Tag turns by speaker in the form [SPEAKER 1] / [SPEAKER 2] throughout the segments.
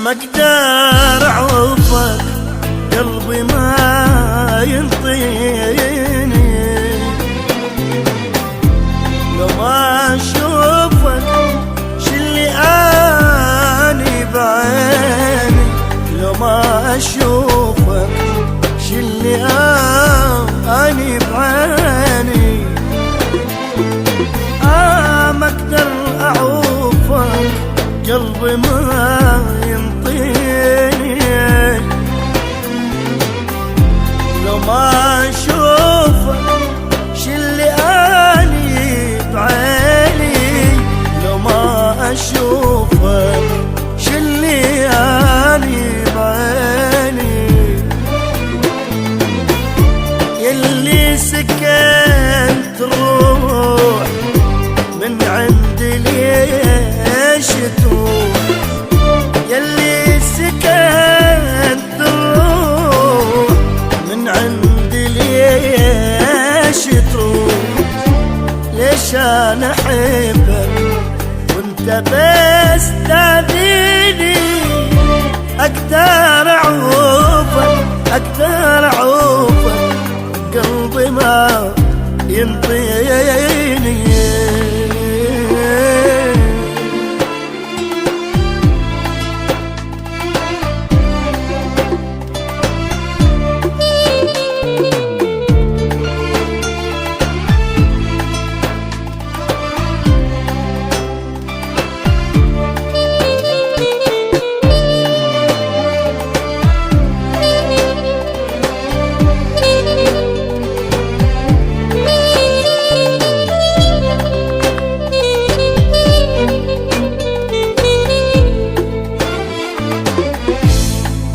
[SPEAKER 1] ما اقدر اعوفك قلبي ما ينطيني، لو ما اشوفك شلي اني بعيني، لو ما اشوفك شلي اني بعيني. ما اقدر اعوفك قلبي ما ينطيني، لو ما اشوفك شلي اني بعيني، لو ما اشوفك شلي اني بعيني. يلي سكنت روح من عندي ليش تروح، يلي سكنت روح من عندي ليش تروح. ليش انا احبك وانت بس تناديني، اقدر اعوفك اقدر اعوفك قلبي ما ينطيني.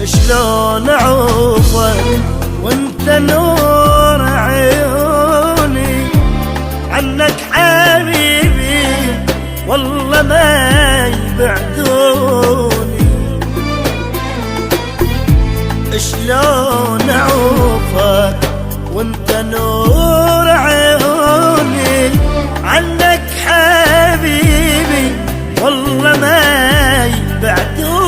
[SPEAKER 1] شلون اعوفك وانت نور عيوني، عنك حبيبي والله ما يبعدوني. شلون اعوفك وانت نور عيوني، عنك حبيبي والله ما يبعدوني.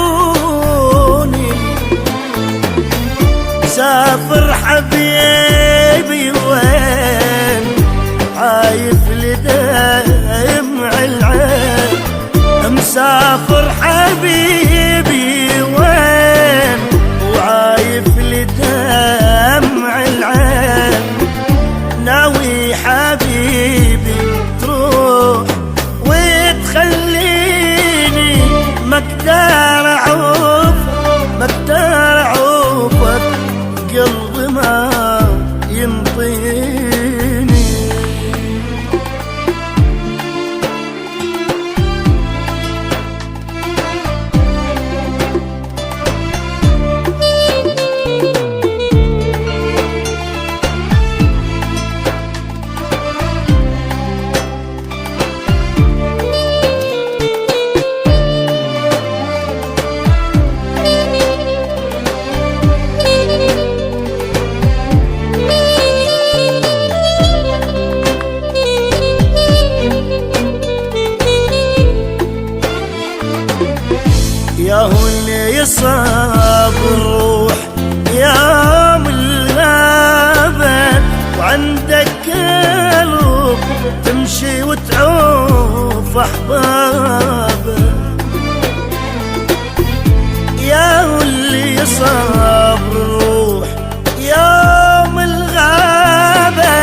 [SPEAKER 1] مسافر حبيبي وين عايف لدمع العين، مسافر حبيبي وين وعايف لدمع العين. ناوي حبيبي تروح وتخليني، ما اقدر اعوفك ما اقدر اعوفك قلبي ما ينطيني. يا هو اللي يصاب الروح يا من الغابة، وعندك قلب تمشي وتعوف أحبابه. يا هو اللي يصاب الروح يا من الغابة،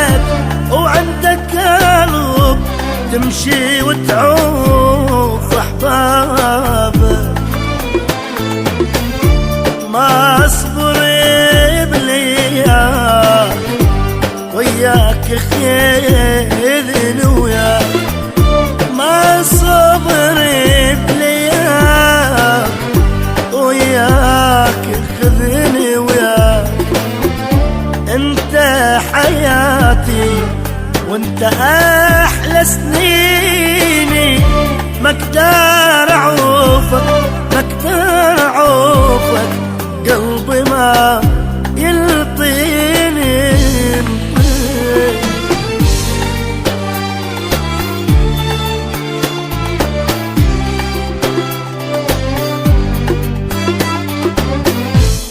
[SPEAKER 1] وعندك قلب تمشي وتعوف أحبابه. ما اصبر بلياك وياك خذني وياك، ما صبر بلياك وياك خذني وياك. انت حياتي وانت احلى سنيني، ما اقدر